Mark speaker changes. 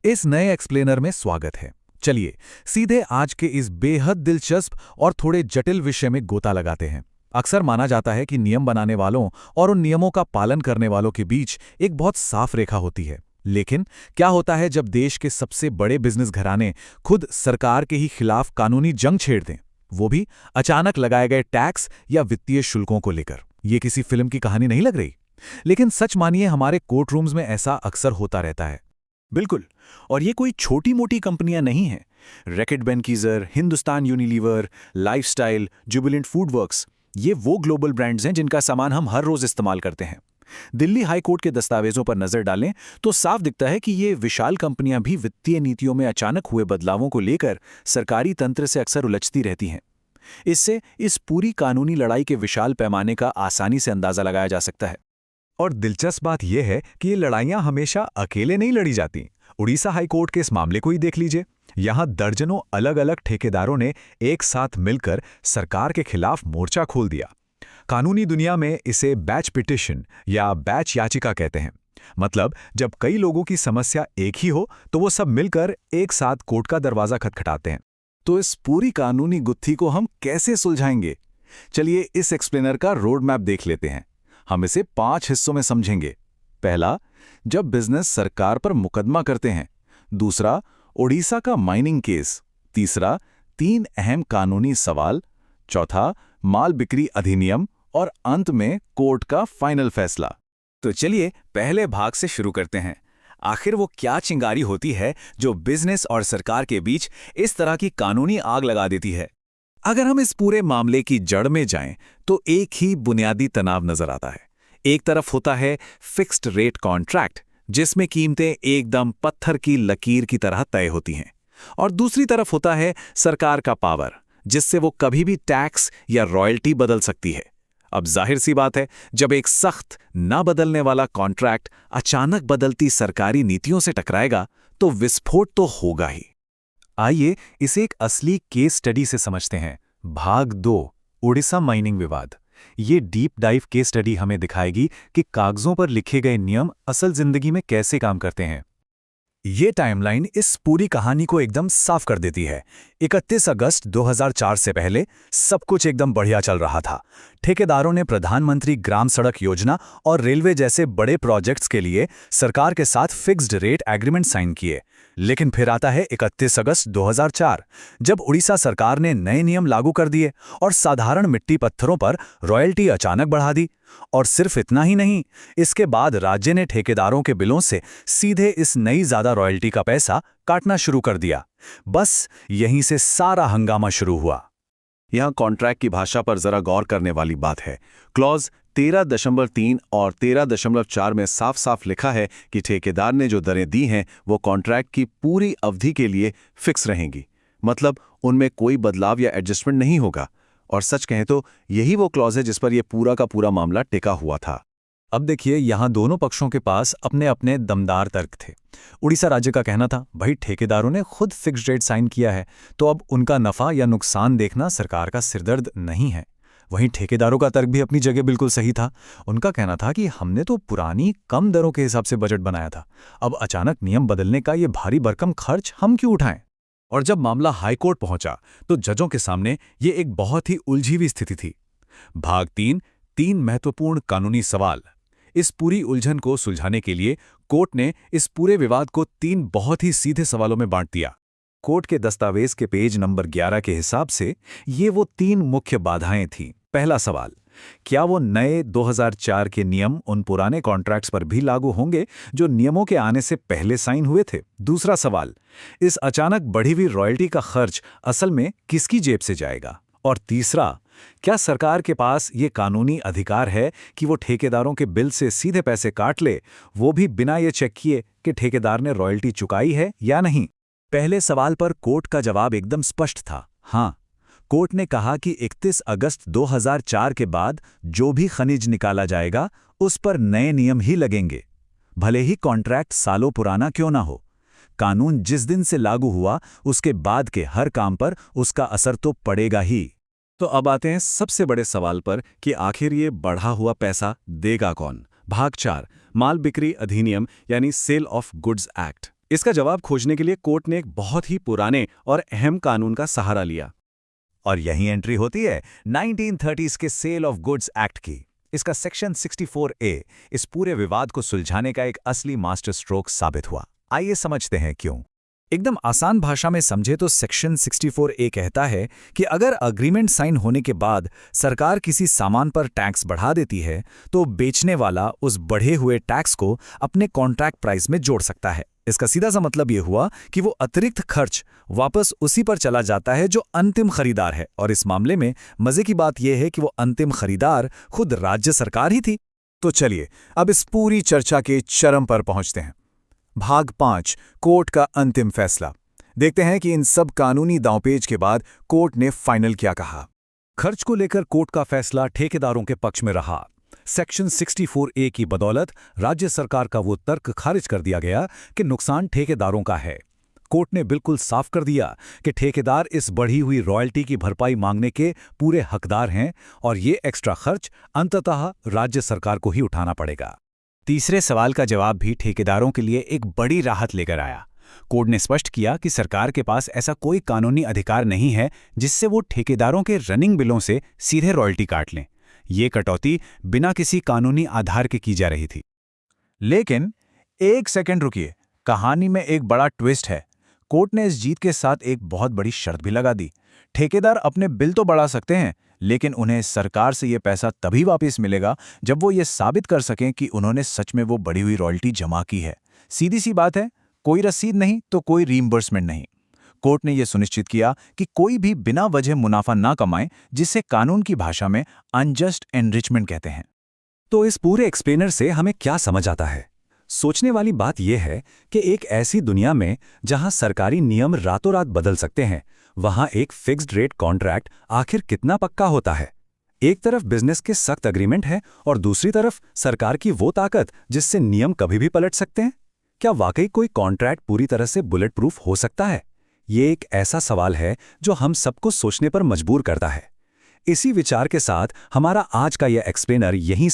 Speaker 1: इस नए एक्सप्लेनर में स्वागत है। चलिए सीधे आज के इस बेहद दिलचस्प और थोड़े जटिल विषय में गोता लगाते हैं। अक्सर माना जाता है कि नियम बनाने वालों और उन नियमों का पालन करने वालों के बीच एक बहुत साफ रेखा होती है। लेकिन क्या होता है जब देश के सबसे बड़े बिजनेस घराने खुद सरकार के ही खिलाफ कानूनी जंग छेड़ दें, वो भी अचानक लगाए गए टैक्स या वित्तीय शुल्कों को लेकर? ये किसी फिल्म की कहानी नहीं लग रही? लेकिन सच मानिए, हमारे कोर्ट रूम्स में ऐसा अक्सर होता रहता है।
Speaker 2: बिल्कुल। और ये कोई छोटी मोटी कंपनियां नहीं हैं। Reckitt Benckiser, Hindustan Unilever, Lifestyle, Jubilant Food Works, ये वो ग्लोबल ब्रांड्स हैं जिनका सामान हम हर रोज इस्तेमाल करते हैं। दिल्ली हाई कोर्ट के दस्तावेजों पर नजर डालें तो साफ दिखता है कि ये विशाल कंपनियां भी वित्तीय नीतियों में अचानक हुए बदलावों को लेकर सरकारी तंत्र से अक्सर उलझती रहती हैं। इससे इस पूरी कानूनी लड़ाई के विशाल पैमाने का आसानी से अंदाजा लगाया जा सकता है।
Speaker 3: और दिलचस्प बात यह है कि ये लड़ाइयां हमेशा अकेले नहीं लड़ी जाती। उड़ीसा हाई कोर्ट के इस मामले को ही देख लीजिए। यहां दर्जनों अलग अलग ठेकेदारों ने एक साथ मिलकर सरकार के खिलाफ मोर्चा खोल दिया। कानूनी दुनिया में इसे बैच पिटिशन या बैच याचिका कहते हैं। मतलब जब कई लोगों की समस्या एक ही हो तो वो सब मिलकर एक साथ कोर्ट का दरवाजा खटखटाते हैं।
Speaker 2: तो इस पूरी कानूनी गुत्थी को हम कैसे सुलझाएंगे? चलिए इस एक्सप्लेनर का रोड मैप देख लेते हैं। हम इसे 5 हिस्सों में समझेंगे। पहला, जब बिजनेस सरकार पर मुकदमा करते हैं। दूसरा, ओडिशा का माइनिंग केस। तीसरा, 3 अहम कानूनी सवाल। चौथा, माल बिक्री अधिनियम। और अंत में कोर्ट का फाइनल फैसला। तो चलिए पहले भाग से शुरू करते हैं। आखिर वो क्या चिंगारी होती है जो बिजनेस और सरकार के बीच इस तरह की कानूनी आग लगा देती है? अगर हम इस पूरे मामले की जड़ में जाएं तो एक ही बुनियादी तनाव नजर आता है। एक तरफ होता है फिक्स्ड रेट कॉन्ट्रैक्ट, जिसमें कीमतें एकदम पत्थर की लकीर की तरह तय होती हैं, और दूसरी तरफ होता है सरकार का पावर, जिससे वो कभी भी टैक्स या रॉयल्टी बदल सकती है। अब जाहिर सी बात है, जब एक सख्त ना बदलने वाला कॉन्ट्रैक्ट अचानक बदलती सरकारी नीतियों से टकराएगा तो विस्फोट तो होगा ही।
Speaker 3: आइए इसे एक असली केस स्टडी से समझते हैं। भाग 2, उड़ीसा माइनिंग विवाद। ये डीप डाइव केस स्टडी हमें दिखाएगी कि कागजों पर लिखे गए नियम असल जिंदगी में कैसे काम करते हैं। ये टाइमलाइन इस पूरी कहानी को एकदम साफ कर देती है। 31 अगस्त 2004 से पहले सब कुछ एकदम बढ़िया चल रहा था। ठेकेदारों ने प्रधानमंत्री ग्राम सड़क योजना और रेलवे जैसे बड़े प्रोजेक्ट्स के लिए सरकार के साथ फिक्स्ड रेट एग्रीमेंट साइन किए। लेकिन फिर आता है 31 अगस्त 2004, जब उड़ीसा सरकार ने नए नियम लागू कर दिए और साधारण मिट्टी पत्थरों पर रॉयल्टी अचानक बढ़ा दी। और सिर्फ इतना ही नहीं, इसके बाद राज्य ने ठेकेदारों के बिलों से सीधे इस नई ज्यादा रॉयल्टी का पैसा काटना शुरू कर दिया। बस यहीं से सारा हंगामा शुरू हुआ।
Speaker 2: यहां कॉन्ट्रैक्ट की भाषा पर जरा गौर करने वाली बात है। क्लॉज 13.3 और 13.4 में साफ साफ लिखा है कि ठेकेदार ने जो दरें दी हैं वो कॉन्ट्रैक्ट की पूरी अवधि के लिए फिक्स रहेंगी। मतलब उनमें कोई बदलाव या एडजस्टमेंट नहीं होगा। और सच कहें तो यही वो क्लॉज है जिस पर यह पूरा का पूरा मामला टिका हुआ था।
Speaker 3: अब देखिए, यहां दोनों पक्षों के पास अपने अपने दमदार तर्क थे। उड़ीसा राज्य का कहना था, भाई ठेकेदारों ने खुद फिक्स्ड रेट साइन किया है तो अब उनका नफा या नुकसान देखना सरकार का सिरदर्द नहीं है। वहीं ठेकेदारों का तर्क भी अपनी जगह बिल्कुल सही था। उनका कहना था कि हमने तो पुरानी कम दरों के हिसाब से बजट बनाया था, अब अचानक नियम बदलने का ये भारी भरकम खर्च हम क्यों उठाएं? और जब मामला हाईकोर्ट पहुंचा तो जजों के सामने ये एक बहुत ही उलझी हुई स्थिति थी। भाग 3 महत्वपूर्ण कानूनी सवाल। इस पूरी उलझन को सुलझाने के लिए कोर्ट ने इस पूरे विवाद को 3 बहुत ही सीधे सवालों में बांट दिया। कोर्ट के दस्तावेज के पेज नंबर 11 के हिसाब से ये वो 3 मुख्य बाधाएं थीं। पहला सवाल, क्या वो नए 2004 के नियम उन पुराने कॉन्ट्रैक्ट्स पर भी लागू होंगे जो नियमों के आने से पहले साइन हुए थे? दूसरा सवाल, इस अचानक बढ़ी हुई रॉयल्टी का खर्च असल में किसकी जेब से जाएगा? और तीसरा, क्या सरकार के पास ये कानूनी अधिकार है कि वो ठेकेदारों के बिल से सीधे पैसे काट ले, वो भी बिना ये चेक किए कि ठेकेदार ने रॉयल्टी चुकाई है या नहीं? पहले सवाल पर कोर्ट का जवाब एकदम स्पष्ट था, हाँ। कोर्ट ने कहा कि 31 अगस्त 2004 के बाद जो भी खनिज निकाला जाएगा उस पर नए नियम ही लगेंगे, भले ही कॉन्ट्रैक्ट सालों पुराना क्यों ना हो। कानून जिस दिन से लागू हुआ उसके बाद के हर काम पर उसका असर तो पड़ेगा ही।
Speaker 2: तो अब आते हैं सबसे बड़े सवाल पर कि आखिर ये बढ़ा हुआ पैसा देगा कौन? भाग 4, माल बिक्री अधिनियम यानी सेल ऑफ गुड्स एक्ट। इसका जवाब खोजने के लिए कोर्ट ने एक बहुत ही पुराने और अहम कानून का सहारा लिया।
Speaker 3: और यही एंट्री होती है 1930s के सेल ऑफ गुड्स एक्ट की। इसका सेक्शन 64A इस पूरे विवाद को सुलझाने का एक असली मास्टर स्ट्रोक साबित हुआ। आइए समझते हैं क्यों। एकदम आसान भाषा में समझे तो सेक्शन 64A कहता है कि अगर अग्रीमेंट साइन होने के बाद सरकार किसी सामान पर टैक्स बढ़ा देती है तो बेचने वाला उस बढ़े हुए टैक्स को अपने कॉन्ट्रैक्ट प्राइस में जोड़ सकता है। इसका सीधा सा मतलब यह हुआ कि वो अतिरिक्त खर्च वापस उसी पर चला जाता है जो अंतिम खरीदार है, और इस मामले में मजे की बात यह है कि वो अंतिम खरीदार खुद राज्य सरकार ही थी।
Speaker 1: तो चलिए अब इस पूरी चर्चा के चरम पर पहुंचते हैं। भाग 5, कोर्ट का अंतिम फैसला। देखते हैं कि इन सब कानूनी दांवपेच के बाद कोर्ट ने फाइनल क्या कहा।
Speaker 3: खर्च को लेकर कोर्ट का फैसला ठेकेदारों के पक्ष में रहा। सेक्शन 64A की बदौलत राज्य सरकार का वो तर्क खारिज कर दिया गया कि नुकसान ठेकेदारों का है। कोर्ट ने बिल्कुल साफ कर दिया कि ठेकेदार इस बढ़ी हुई रॉयल्टी की भरपाई मांगने के पूरे हकदार हैं और ये एक्स्ट्रा खर्च अंततः राज्य सरकार को ही उठाना पड़ेगा। तीसरे सवाल का जवाब भी ठेकेदारों के लिए एक बड़ी राहत लेकर आया। कोर्ट ने स्पष्ट किया कि सरकार के पास ऐसा कोई कानूनी अधिकार नहीं है जिससे वो ठेकेदारों के रनिंग बिलों से सीधे रॉयल्टी काट लें। ये कटौती बिना किसी कानूनी आधार के की जा रही थी।
Speaker 1: लेकिन एक सेकंड रुकिए, कहानी में एक बड़ा ट्विस्ट है। कोर्ट ने इस जीत के साथ एक बहुत बड़ी शर्त भी लगा दी। ठेकेदार अपने बिल तो बढ़ा सकते हैं, लेकिन उन्हें सरकार से ये पैसा तभी वापस मिलेगा जब वो ये साबित कर सकें कि उन्होंने सच में वो बढ़ी हुई रॉयल्टी जमा की है। सीधी सी बात है, कोई रसीद नहीं तो कोई रीइंबर्समेंट नहीं। कोर्ट ने यह सुनिश्चित किया कि कोई भी बिना वजह मुनाफा ना कमाए, जिसे कानून की भाषा में अनजस्ट एनरिचमेंट कहते हैं।
Speaker 3: तो इस पूरे एक्सप्लेनर से हमें क्या समझ आता है? सोचने वाली बात यह है कि एक ऐसी दुनिया में जहां सरकारी नियम रातों रात बदल सकते हैं, वहां एक फिक्स्ड रेट कॉन्ट्रैक्ट आखिर कितना पक्का होता है? एक तरफ बिजनेस के सख्त अग्रीमेंट है और दूसरी तरफ सरकार की वो ताकत जिससे नियम कभी भी पलट सकते हैं। क्या वाकई कोई कॉन्ट्रैक्ट पूरी तरह से बुलेट प्रूफ हो सकता है? ये एक ऐसा सवाल है जो हम सबको सोचने पर मजबूर करता है। इसी विचार के साथ हमारा आज का यह एक्सप्लेनर यहीं